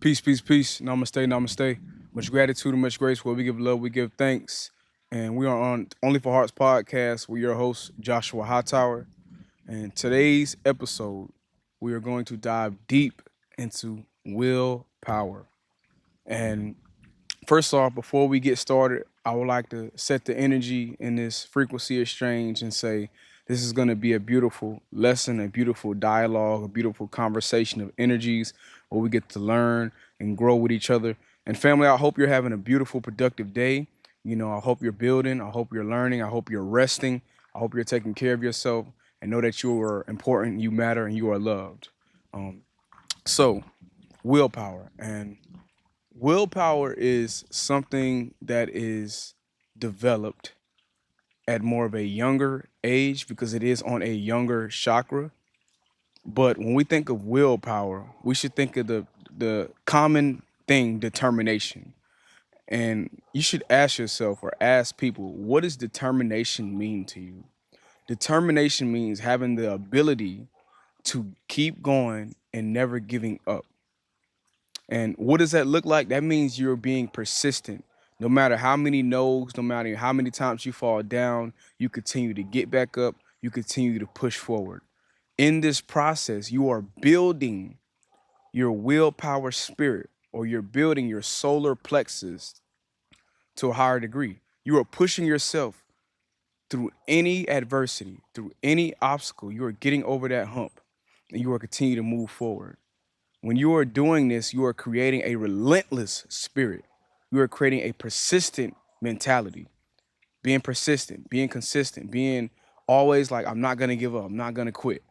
Peace, peace, peace. Namaste, namaste. Much gratitude and much grace. Where we give love, we give thanks. And we are on Only for Hearts podcast with your host, Joshua Hightower. And today's episode, we are going to dive deep into willpower. And first off, before we get started, I would like to set the energy in this frequency exchange and say this is going to be a beautiful lesson, a beautiful dialogue, a beautiful conversation of energies where we get to learn and grow with each other. And family, I hope you're having a beautiful, productive day. I hope you're building. I hope you're learning. I hope you're resting. I hope you're taking care of yourself and know that you are important, you matter, and you are loved. Um, so, willpower. And willpower is something that is developed at more of a younger age because it is on a younger chakra. But when we think of willpower, we should think of the common thing, determination. And you should ask yourself or ask people, what does determination mean to you? Determination means having the ability to keep going and never giving up. And what does that look like? That means you're being persistent. No matter how many no's, no matter how many times you fall down, you continue to get back up, you continue to push forward. In this process, you are building your willpower spirit, or you're building your solar plexus to a higher degree. You are pushing yourself through any adversity, through any obstacle. You are getting over that hump and you are continuing to move forward. When you are doing this, you are creating a relentless spirit. You are creating a persistent mentality, being persistent, being consistent, being always like, I'm not going to give up. I'm not going to quit.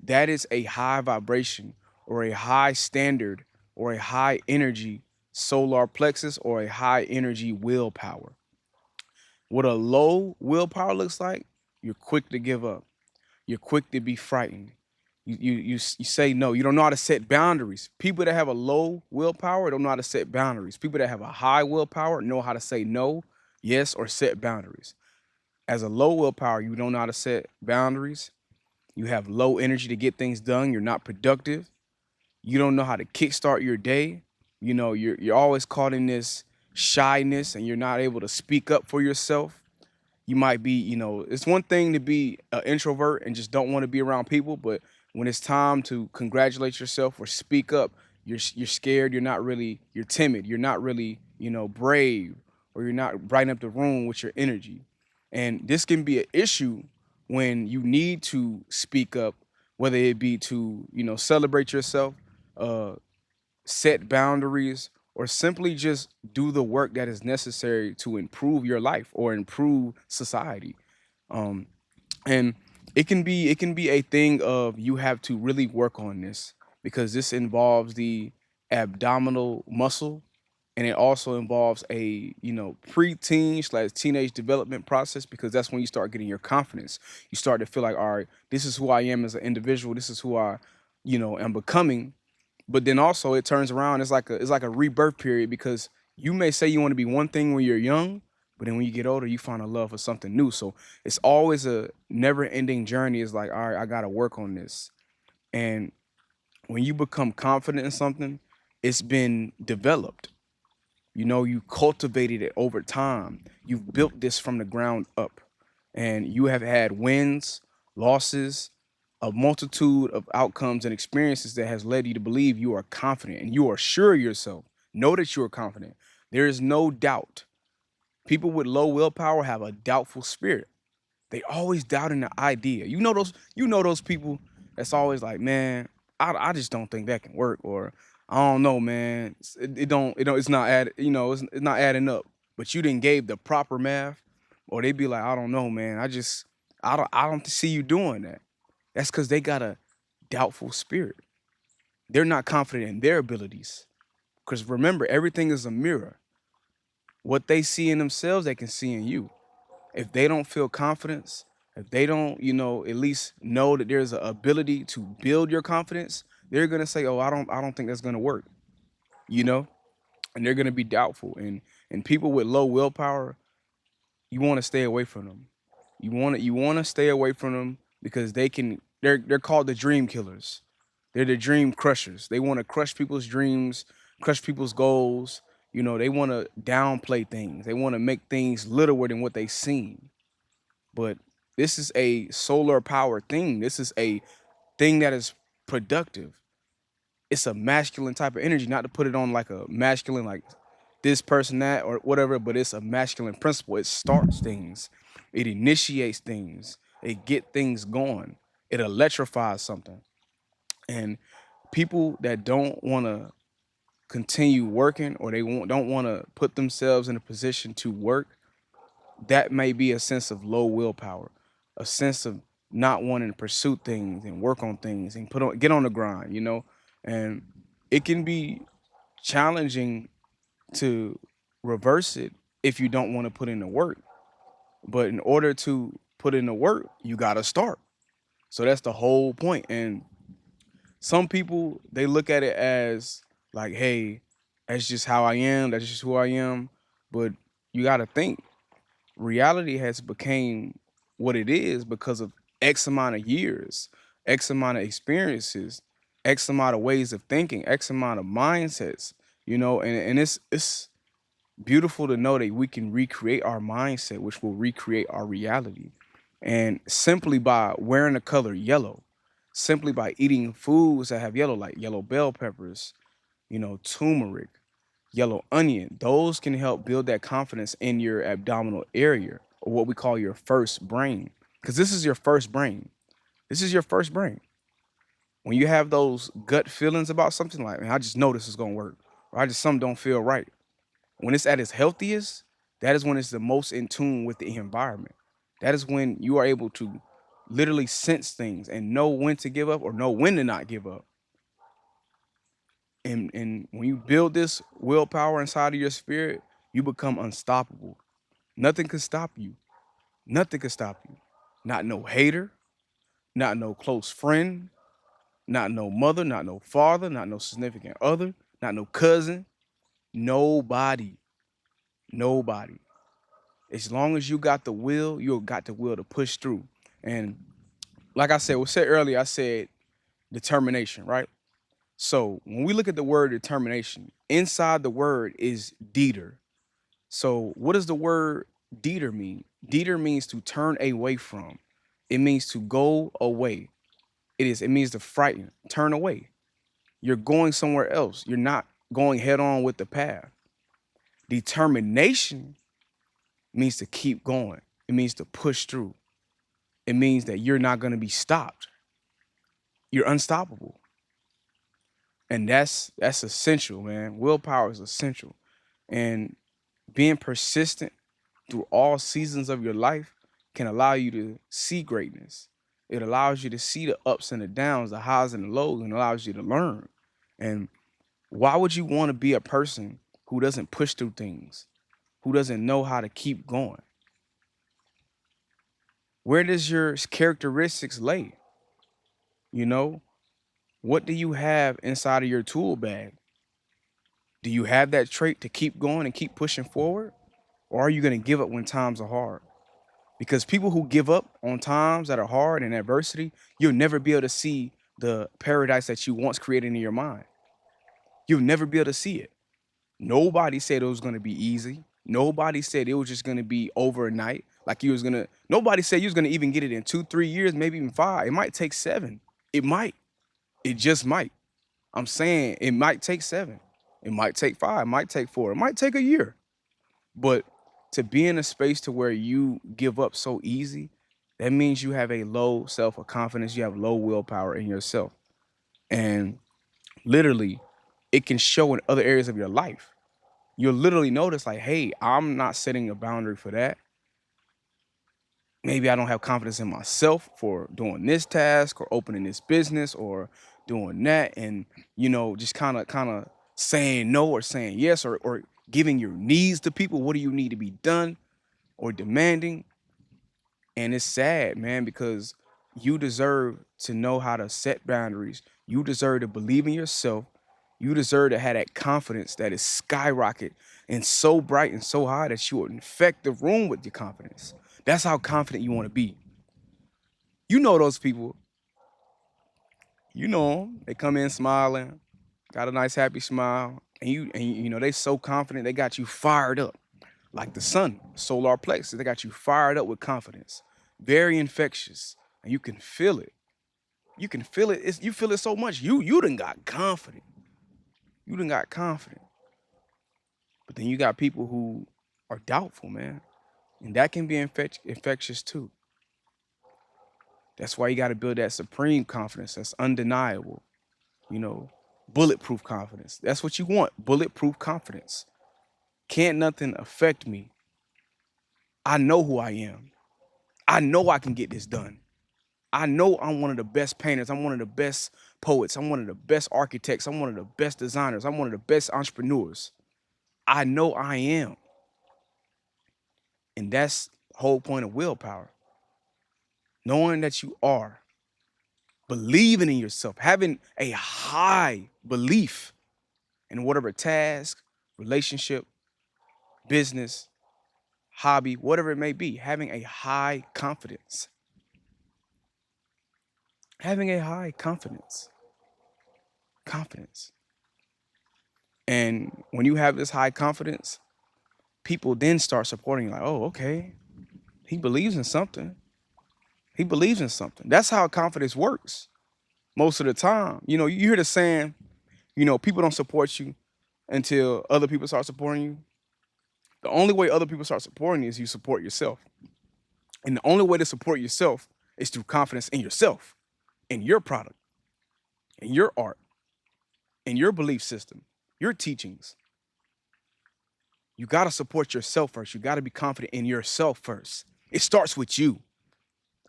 That is a high vibration or a high standard or a high energy solar plexus or a high energy willpower. What a low willpower looks like, you're quick to give up. You're quick to be frightened. You say no. You don't know how to set boundaries. People that have a low willpower don't know how to set boundaries. People that have a high willpower know how to say no, yes, or set boundaries. As a low willpower, you don't know how to set boundaries. You have low energy to get things done. You're not productive. You don't know how to kickstart your day. You're always caught in this shyness and you're not able to speak up for yourself. You might be, it's one thing to be an introvert and just don't want to be around people, but when it's time to congratulate yourself or speak up, you're scared, you're timid, you're not really, brave, or you're not brighten up the room with your energy. And this can be an issue when you need to speak up, whether it be to, celebrate yourself, uh, set boundaries, or simply just do the work that is necessary to improve your life or improve society. Um, and it can be a thing of you have to really work on this because this involves the abdominal muscle, and it also involves a preteen slash teenage development process, because that's when you start getting your confidence. You start to feel like, all right, this is who I am as an individual, this is who I am becoming. But then also it turns around, it's like a rebirth period, because you may say you want to be one thing when you're young, but then when you get older you find a love for something new. So it's always a never ending journey. It's like, all right, I got to work on this. And when you become confident in something, it's been developed. You cultivated it over time. You've built this from the ground up, and you have had wins, losses, a multitude of outcomes and experiences that has led you to believe you are confident and you are sure of yourself. Know that you are confident. There is no doubt. People with low willpower have a doubtful spirit. They always doubting the idea. You know those people that's always like, man, I just don't think that can work, or I don't know, man. It's not it's not adding up. But you didn't gave the proper math, or they be like, I don't know, man. I don't see you doing that. That's because they got a doubtful spirit. They're not confident in their abilities. Because remember, everything is a mirror. What they see in themselves, they can see in you. If they don't feel confidence, if they don't, at least know that there's an ability to build your confidence, they're gonna say, "Oh, I don't think that's gonna work," you know, and they're gonna be doubtful. And people with low willpower, you want to stay away from them. You want to stay away from them because they're called the dream killers. They're the dream crushers. They want to crush people's dreams. crush people's goals. You know, they want to downplay things. They want to make things littler than what they seem. But this is a solar power thing. This is a thing that is productive. It's a masculine type of energy, not to put it on like a masculine, like this person, that, or whatever, but it's a masculine principle. It starts things, it initiates things, it get things going, it electrifies something. And people that don't want to continue working, or don't want to put themselves in a position to work, that may be a sense of low willpower, a sense of not wanting to pursue things and work on things and get on the grind, you know? And it can be challenging to reverse it if you don't want to put in the work. But in order to put in the work, you got to start. So that's the whole point. And some people, they look at it as like, hey, that's just how I am, that's just who I am. But you got to think, reality has became what it is because of X amount of years, X amount of experiences, X amount of ways of thinking, X amount of mindsets, you know, and it's beautiful to know that we can recreate our mindset, which will recreate our reality. And simply by wearing the color yellow, simply by eating foods that have yellow, like yellow bell peppers, you know, turmeric, yellow onion, those can help build that confidence in your abdominal area, or what we call your first brain. Because this is your first brain. This is your first brain. When you have those gut feelings about something, like, man, I just know this is gonna work, or I just something don't feel right. When it's at its healthiest, that is when it's the most in tune with the environment. That is when you are able to literally sense things and know when to give up or know when to not give up. And when you build this willpower inside of your spirit, you become unstoppable. Nothing can stop you. Nothing can stop you. Not no hater, not no close friend, not no mother, not no father, not no significant other, not no cousin. Nobody. Nobody. As long as you got the will, you got the will to push through. And like I said, said earlier, I said determination, right? So when we look at the word determination, inside the word is deter. So what does the word deter mean? Deter means to turn away from. It means to go away. It means to frighten, turn away. You're going somewhere else. You're not going head on with the path. Determination means to keep going. It means to push through. It means that you're not going to be stopped. You're unstoppable. And that's essential, man. Willpower is essential. And being persistent through all seasons of your life can allow you to see greatness. It allows you to see the ups and the downs, the highs and the lows, and allows you to learn. And why would you want to be a person who doesn't push through things, who doesn't know how to keep going? Where does your characteristics lay? You know, what do you have inside of your tool bag? Do you have that trait to keep going and keep pushing forward? Or are you going to give up when times are hard? Because people who give up on times that are hard and adversity, you'll never be able to see the paradise that you once created in your mind. You'll never be able to see it. Nobody said it was going to be easy. Nobody said it was just going to be overnight. Like you was going to, nobody said you was going to even get it in 2, 3 years, maybe even 5. It might take 7. It might. It just might. I'm saying it might take 7. It might take 5. It might take 4. It might take a year. But to be in a space to where you give up so easy, that means you have a low self of confidence. You have low willpower in yourself. And literally, it can show in other areas of your life. You'll literally notice, like, hey, I'm not setting a boundary for that. Maybe I don't have confidence in myself for doing this task or opening this business or doing that. And, you know, just kind of saying no or saying yes, or giving your needs to people. What do you need to be done, or demanding? And it's sad, man, because you deserve to know how to set boundaries. You deserve to believe in yourself. You deserve to have that confidence that is skyrocket and so bright and so high that you will infect the room with your confidence. That's how confident you want to be. You know those people. You know them. They come in smiling, got a nice happy smile, and they so confident, they got you fired up. Like the sun, solar plexus, they got you fired up with confidence. Very infectious. And you can feel it. You can feel it. You feel it so much. You done got confident. You done got confident. But then you got people who are doubtful, man. And that can be infectious too. That's why you got to build that supreme confidence that's undeniable, you know, bulletproof confidence. That's what you want, bulletproof confidence. Can't nothing affect me. I know who I am. I know I can get this done. I know I'm one of the best painters. I'm one of the best poets. I'm one of the best architects. I'm one of the best designers. I'm one of the best entrepreneurs. I know I am. And that's the whole point of willpower. Knowing that you are, believing in yourself, having a high belief in whatever task, relationship, business, hobby, whatever it may be, having a high confidence. Having a high confidence. Confidence. And when you have this high confidence, people then start supporting you like, oh, okay, he believes in something. He believes in something. That's how confidence works most of the time. You hear the saying, people don't support you until other people start supporting you. The only way other people start supporting you is you support yourself. And the only way to support yourself is through confidence in yourself, in your product, in your art, in your belief system, your teachings. You got to support yourself first. You got to be confident in yourself first. It starts with you,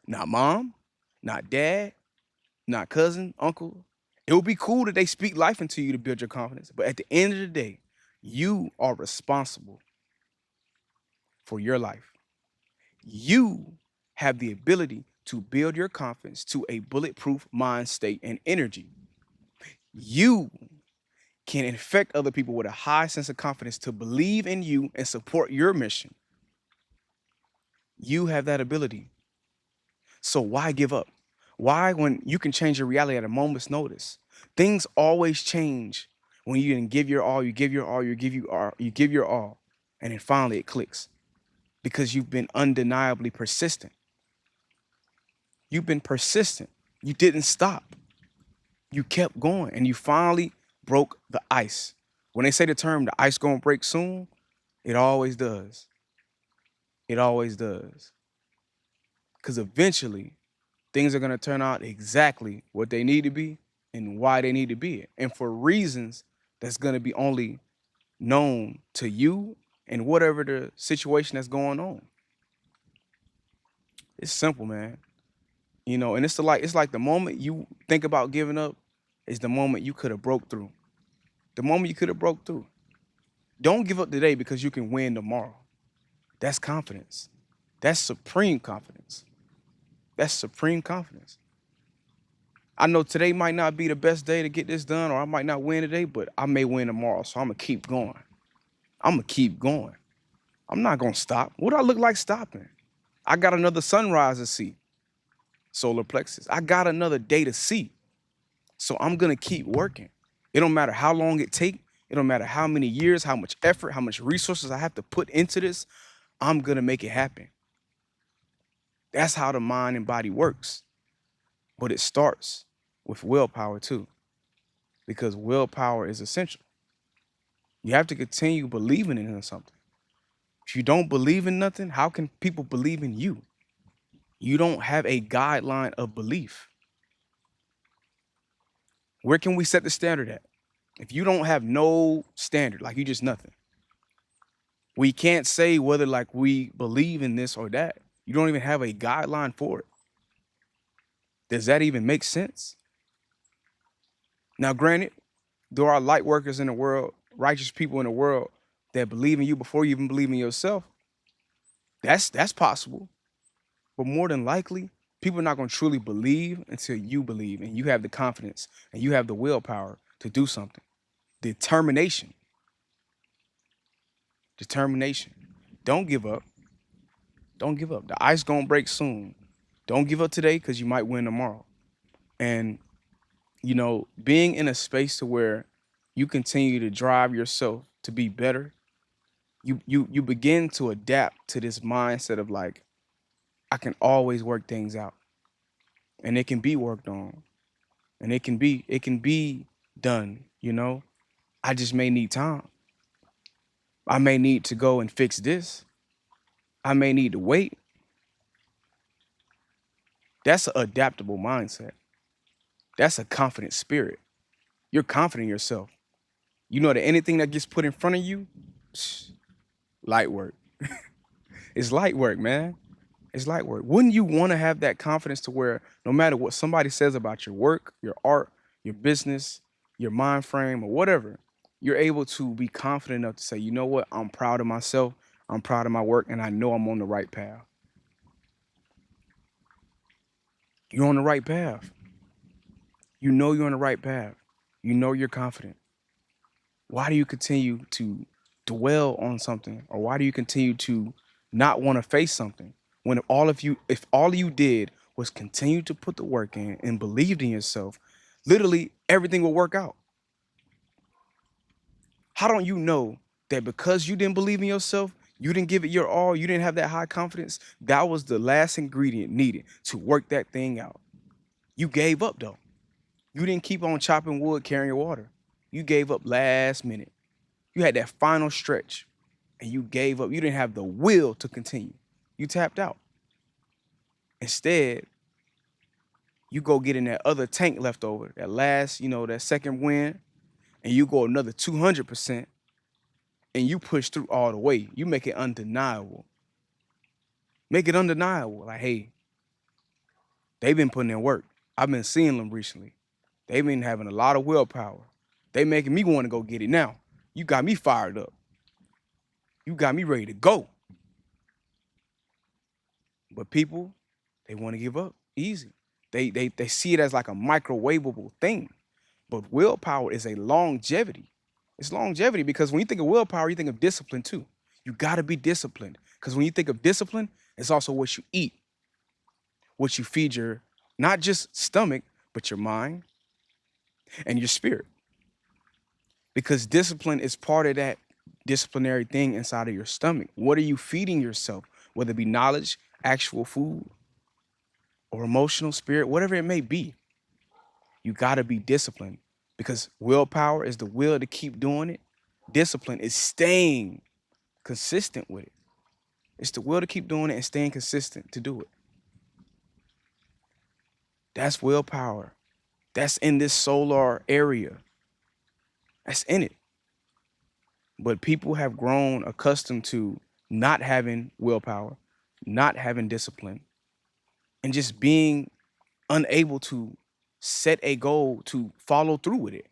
not mom, not dad, not cousin, uncle. It would be cool that they speak life into you to build your confidence. But at the end of the day, you are responsible for your life. You have the ability to build your confidence to a bulletproof mind state and energy. You can infect other people with a high sense of confidence to believe in you and support your mission. You have that ability. So why give up? Why, when you can change your reality at a moment's notice? Things always change when you didn't give your all, you give your all, you give your all, and then finally it clicks because you've been undeniably persistent. You've been persistent. You didn't stop. You kept going, and you finally broke the ice. When they say the term, the ice gonna break soon, it always does. It always does. Because eventually, things are gonna turn out exactly what they need to be and why they need to be, and for reasons that's gonna be only known to you and whatever the situation that's going on. It's simple, man. And it's like the moment you think about giving up is the moment you could have broke through. The moment you could have broke through. Don't give up today because you can win tomorrow. That's confidence. That's supreme confidence. That's supreme confidence. I know today might not be the best day to get this done, or I might not win today, but I may win tomorrow. So I'm going to keep going. I'm going to keep going. I'm not going to stop. What do I look like stopping? I got another sunrise to see. Solar plexus. I got another day to see. So I'm going to keep working. It don't matter how long it take. It don't matter how many years, how much effort, how much resources I have to put into this. I'm going to make it happen. That's how the mind and body works. But it starts with willpower too, because willpower is essential. You have to continue believing in something. If you don't believe in nothing, how can people believe in you? You don't have a guideline of belief. Where can we set the standard at? If you don't have no standard, like you just nothing, we can't say whether like we believe in this or that. You don't even have a guideline for it. Does that even make sense? Now, granted, there are light workers in the world, righteous people in the world that believe in you before you even believe in yourself. That's possible. But more than likely, people are not going to truly believe until you believe and you have the confidence and you have the willpower to do something. Determination. Determination. Don't give up. Don't give up. The ice gonna break soon. Don't give up today because you might win tomorrow. And being in a space to where you continue to drive yourself to be better, you begin to adapt to this mindset of like, I can always work things out, and it can be worked on, and it can be done, you know. I just may need time. I may need to go and fix this. I may need to wait. That's an adaptable mindset. That's a confident spirit. You're confident in yourself. You know that anything that gets put in front of you, light work. It's light work, man. It's light work. Wouldn't you want to have that confidence to where no matter what somebody says about your work, your art, your business, your mind frame, or whatever, you're able to be confident enough to say, you know what, I'm proud of myself, I'm proud of my work, and I know I'm on the right path. You're on the right path. You know you're on the right path. You know you're confident. Why do you continue to dwell on something, or why do you continue to not want to face something when if all you did was continue to put the work in and believed in yourself, literally everything will work out? How don't you know that because you didn't believe in yourself, you didn't give it your all, you didn't have that high confidence, that was the last ingredient needed to work that thing out? You gave up though. You didn't keep on chopping wood, carrying your water. You gave up last minute. You had that final stretch and you gave up. You didn't have the will to continue. You tapped out. Instead, you go get in that other tank left over, that last, that second win, and you go another 200% and you push through all the way. You make it undeniable. Make it undeniable. Like, hey, they've been putting in work. I've been seeing them recently. They've been having a lot of willpower. They making me want to go get it now. You got me fired up. You got me ready to go. But people, they want to give up easy. They see it as like a microwavable thing. But willpower is a longevity. It's longevity because when you think of willpower, you think of discipline too. You got to be disciplined because when you think of discipline, it's also what you eat, what you feed your not just stomach, but your mind and your spirit. Because discipline is part of that disciplinary thing inside of your stomach. What are you feeding yourself? Whether it be knowledge, actual food, or emotional spirit, whatever it may be, you got to be disciplined because willpower is the will to keep doing it. Discipline is staying consistent with it. It's the will to keep doing it and staying consistent to do it. That's willpower. That's in this solar area. That's in it. But people have grown accustomed to not having willpower, not having discipline, and just being unable to set a goal to follow through with it,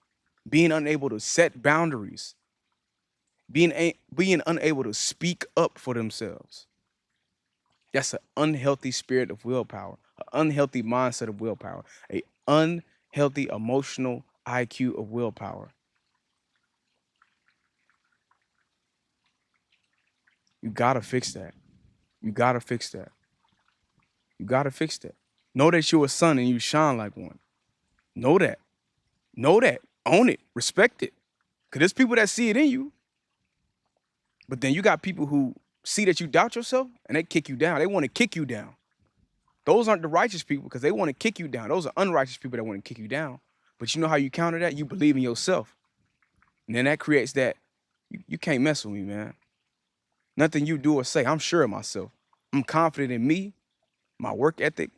being unable to set boundaries, being unable to speak up for themselves. That's an unhealthy spirit of willpower, an unhealthy mindset of willpower, a unhealthy emotional IQ of willpower. You gotta fix that. You gotta fix that. You gotta fix that. Know that you're a son and you shine like one. Know that. Know that. Own it. Respect it. Because there's people that see it in you. But then you got people who see that you doubt yourself and they kick you down. They want to kick you down. Those aren't the righteous people because they want to kick you down. Those are unrighteous people that want to kick you down. But you know how you counter that? You believe in yourself. And then that creates that you can't mess with me, man. Nothing you do or say, I'm sure of myself. I'm confident in me, my work ethic,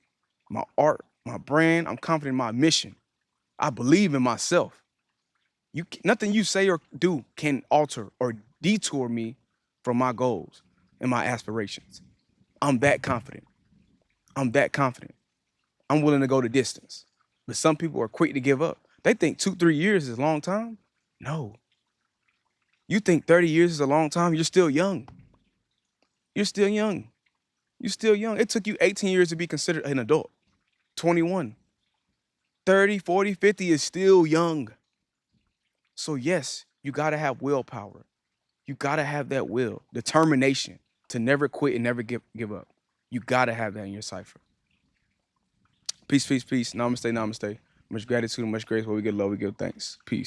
my art, my brand. I'm confident in my mission. I believe in myself. Nothing you say or do can alter or detour me from my goals and my aspirations. I'm that confident. I'm that confident. I'm willing to go the distance. But some people are quick to give up. They think 2-3 years is a long time. No. You think 30 years is a long time, you're still young. You're still young. You're still young. It took you 18 years to be considered an adult. 21. 30, 40, 50 is still young. So yes, you gotta have willpower. You gotta have that will, determination to never quit and never give up. You gotta have that in your cipher. Peace, peace, peace. Namaste, namaste. Much gratitude and much grace. Where we give love, we give thanks. Peace.